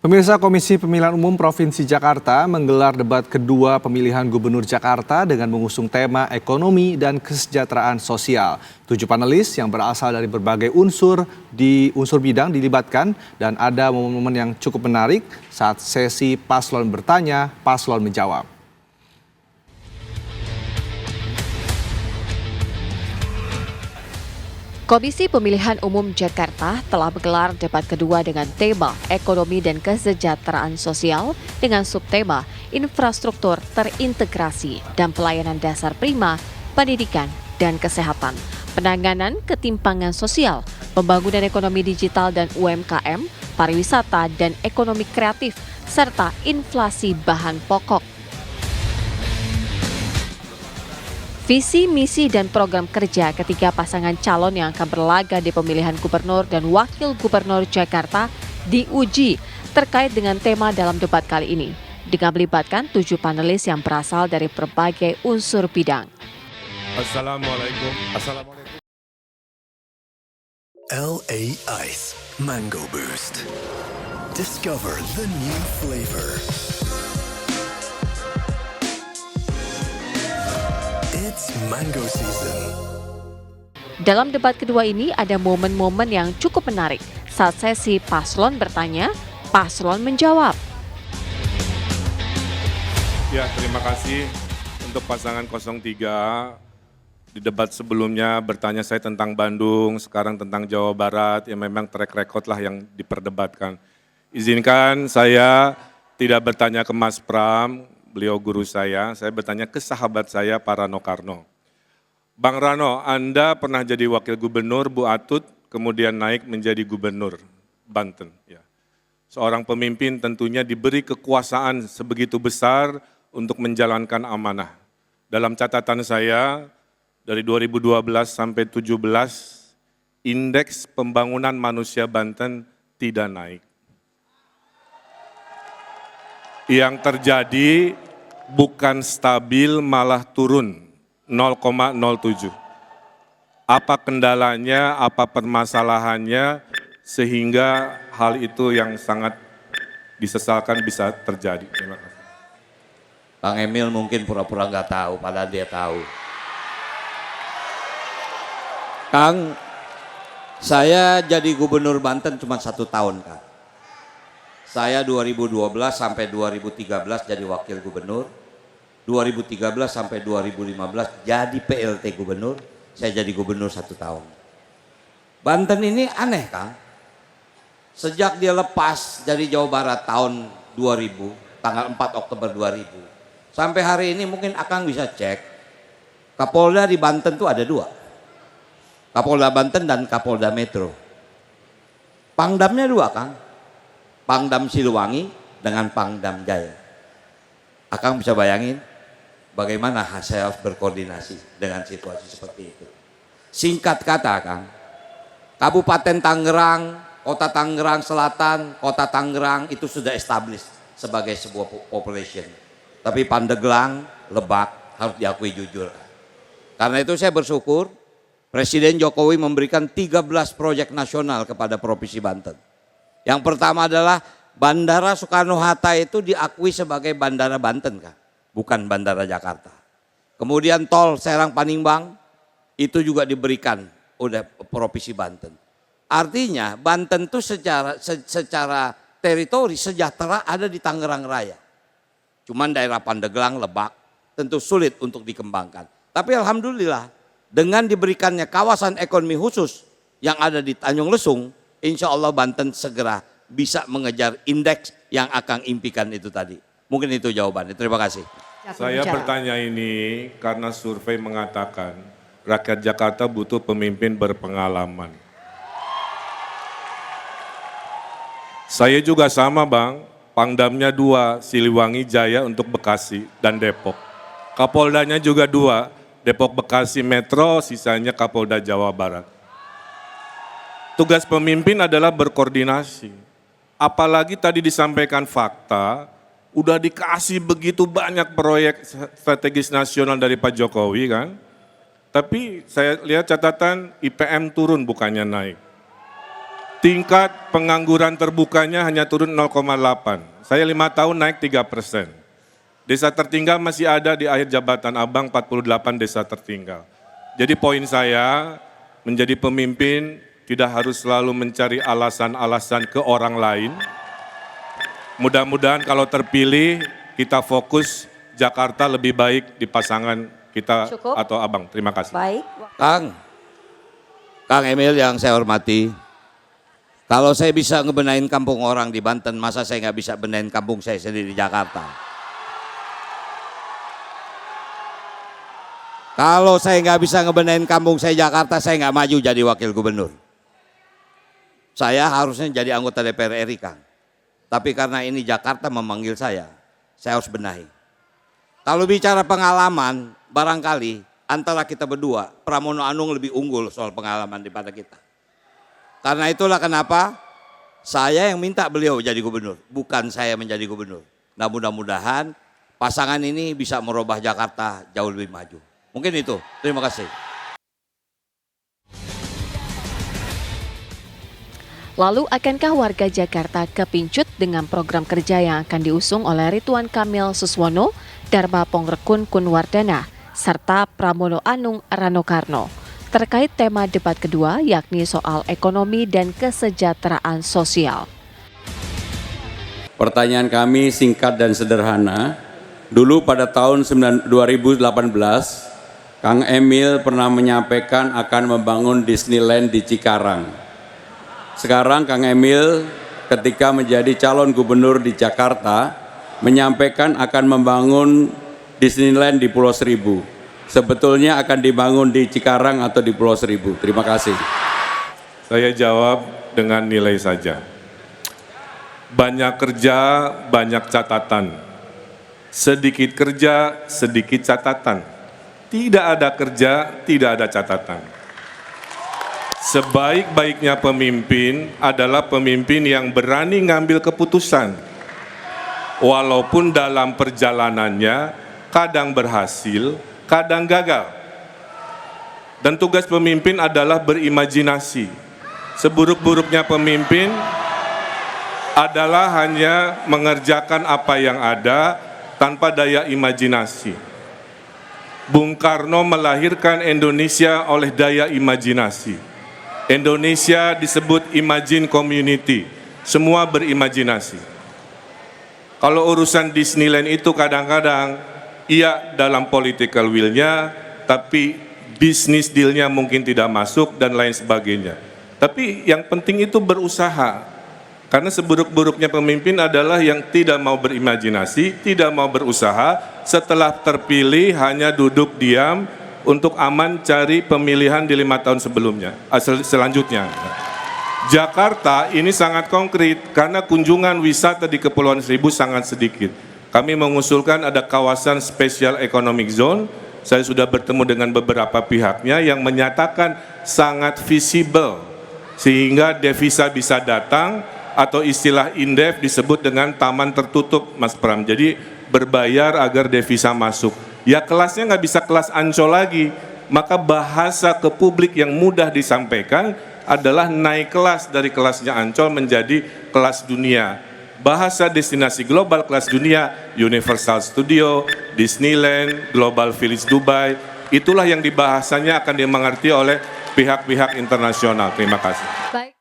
Pemirsa, Komisi Pemilihan Umum Provinsi Jakarta menggelar debat kedua pemilihan Gubernur Jakarta dengan mengusung tema ekonomi dan kesejahteraan sosial. 7 panelis yang berasal dari berbagai unsur bidang dilibatkan dan ada momen-momen yang cukup menarik saat sesi paslon bertanya, paslon menjawab. Komisi Pemilihan Umum Jakarta telah menggelar debat kedua dengan tema ekonomi dan kesejahteraan sosial dengan subtema infrastruktur terintegrasi dan pelayanan dasar prima, pendidikan, dan kesehatan, penanganan ketimpangan sosial, pembangunan ekonomi digital dan UMKM, pariwisata dan ekonomi kreatif, serta inflasi bahan pokok. Visi, misi, dan program kerja ketiga pasangan calon yang akan berlaga di pemilihan gubernur dan wakil gubernur Jakarta diuji terkait dengan tema dalam debat kali ini, dengan melibatkan 7 panelis yang berasal dari berbagai unsur bidang. Assalamualaikum. LA Ice Mango Boost. Discover the new flavor. It's mango season. Dalam debat kedua ini ada momen-momen yang cukup menarik saat sesi paslon bertanya, paslon menjawab. Ya, terima kasih untuk pasangan 03. Di debat sebelumnya bertanya saya tentang Bandung, sekarang tentang Jawa Barat, yang memang track record lah yang diperdebatkan. Izinkan saya tidak bertanya ke Mas Pram, beliau guru saya bertanya ke sahabat saya Pak Rano Karno. Bang Rano, Anda pernah jadi wakil gubernur Bu Atut, kemudian naik menjadi gubernur Banten. Ya. Seorang pemimpin tentunya diberi kekuasaan sebegitu besar untuk menjalankan amanah. Dalam catatan saya, dari 2012 sampai 2017, indeks pembangunan manusia Banten tidak naik. Yang terjadi bukan stabil malah turun 0,07. Apa kendalanya, apa permasalahannya sehingga hal itu yang sangat disesalkan bisa terjadi. Terima kasih. Kang Emil mungkin pura-pura nggak tahu, padahal dia tahu. Kang, saya jadi gubernur Banten cuma 1 tahun, Kang. Saya 2012 sampai 2013 jadi wakil gubernur, 2013 sampai 2015 jadi PLT gubernur, saya jadi gubernur 1 tahun. Banten ini aneh, Kang. Sejak dia lepas dari Jawa Barat tahun 2000, tanggal 4 Oktober 2000, sampai hari ini mungkin Akang bisa cek, Kapolda di Banten tuh ada 2. Kapolda Banten dan Kapolda Metro. Pangdamnya 2, Kang. Pangdam Siliwangi dengan Pangdam Jaya. Akang bisa bayangin bagaimana saya harus berkoordinasi dengan situasi seperti itu. Singkat kata, Kang, Kabupaten Tangerang, Kota Tangerang Selatan, Kota Tangerang itu sudah established sebagai sebuah population. Tapi Pandeglang, Lebak harus diakui jujur. Karena itu saya bersyukur Presiden Jokowi memberikan 13 proyek nasional kepada Provinsi Banten. Yang pertama adalah Bandara Soekarno-Hatta itu diakui sebagai Bandara Banten, Kak, bukan Bandara Jakarta. Kemudian tol Serang-Panimbang itu juga diberikan oleh Provinsi Banten. Artinya Banten itu secara teritori sejahtera ada di Tangerang Raya. Cuman daerah Pandeglang, Lebak tentu sulit untuk dikembangkan. Tapi alhamdulillah dengan diberikannya kawasan ekonomi khusus yang ada di Tanjung Lesung, insya Allah Banten segera bisa mengejar indeks yang Akang impikan itu tadi. Mungkin itu jawabannya. Terima kasih. Saya bertanya ini karena survei mengatakan rakyat Jakarta butuh pemimpin berpengalaman. Saya juga sama, Bang. Pangdamnya 2, Siliwangi Jaya untuk Bekasi dan Depok. Kapoldanya juga 2, Depok Bekasi Metro, sisanya Kapolda Jawa Barat. Tugas pemimpin adalah berkoordinasi. Apalagi tadi disampaikan fakta, udah dikasih begitu banyak proyek strategis nasional dari Pak Jokowi kan. Tapi saya lihat catatan IPM turun bukannya naik. tingkat pengangguran terbukanya hanya turun 0,8. Saya 5 tahun naik 3%. Desa tertinggal masih ada di akhir jabatan Abang, 48 desa tertinggal. Jadi poin saya, menjadi pemimpin tidak harus selalu mencari alasan-alasan ke orang lain. Mudah-mudahan kalau terpilih, kita fokus Jakarta lebih baik di pasangan kita. Cukup. Atau Abang. Terima kasih. Baik. Kang Emil yang saya hormati, kalau saya bisa ngebenahin kampung orang di Banten, masa saya nggak bisa benahin kampung saya sendiri di Jakarta? Kalau saya nggak bisa ngebenahin kampung saya Jakarta, saya nggak maju jadi wakil gubernur. Saya harusnya jadi anggota DPR RI, Kang. Tapi karena ini Jakarta memanggil saya harus benahi. Kalau bicara pengalaman, barangkali antara kita berdua, Pramono Anung lebih unggul soal pengalaman daripada kita. Karena itulah kenapa saya yang minta beliau jadi gubernur, bukan saya menjadi gubernur. Nah, mudah-mudahan pasangan ini bisa merubah Jakarta jauh lebih maju. Mungkin itu. Terima kasih. Lalu akankah warga Jakarta kepincut dengan program kerja yang akan diusung oleh Ridwan Kamil Suswono, Dharma Pongrekun Kunwardana, serta Pramono Anung Rano Karno terkait tema debat kedua yakni soal ekonomi dan kesejahteraan sosial. Pertanyaan kami singkat dan sederhana. Dulu pada tahun 2018, Kang Emil pernah menyampaikan akan membangun Disneyland di Cikarang. Sekarang Kang Emil ketika menjadi calon gubernur di Jakarta menyampaikan akan membangun Disneyland di Pulau Seribu. Sebetulnya akan dibangun di Cikarang atau di Pulau Seribu? Terima kasih. Saya jawab dengan nilai saja. Banyak kerja, banyak catatan. Sedikit kerja, sedikit catatan. Tidak ada kerja, tidak ada catatan. Sebaik-baiknya pemimpin adalah pemimpin yang berani ngambil keputusan. Walaupun dalam perjalanannya kadang berhasil, kadang gagal. Dan tugas pemimpin adalah berimajinasi. Seburuk-buruknya pemimpin adalah hanya mengerjakan apa yang ada tanpa daya imajinasi. Bung Karno melahirkan Indonesia oleh daya imajinasi. Indonesia disebut Imagine Community, semua berimajinasi. Kalau urusan Disneyland itu kadang-kadang iya dalam political will-nya, tapi bisnis deal-nya mungkin tidak masuk dan lain sebagainya. Tapi yang penting itu berusaha. Karena seburuk-buruknya pemimpin adalah yang tidak mau berimajinasi, tidak mau berusaha, setelah terpilih hanya duduk diam untuk aman cari pemilihan di 5 tahun sebelumnya, selanjutnya. Jakarta ini sangat konkret karena kunjungan wisata di Kepulauan Seribu sangat sedikit. Kami mengusulkan ada kawasan Special Economic Zone. Saya sudah bertemu dengan beberapa pihaknya yang menyatakan sangat visible sehingga devisa bisa datang atau istilah indef disebut dengan taman tertutup, Mas Pram. Jadi berbayar agar devisa masuk. Ya kelasnya nggak bisa kelas Ancol lagi, maka bahasa ke publik yang mudah disampaikan adalah naik kelas dari kelasnya Ancol menjadi kelas dunia. Bahasa destinasi global kelas dunia, Universal Studio, Disneyland, Global Village Dubai, itulah yang dibahasanya akan dimengerti oleh pihak-pihak internasional. Terima kasih. Baik.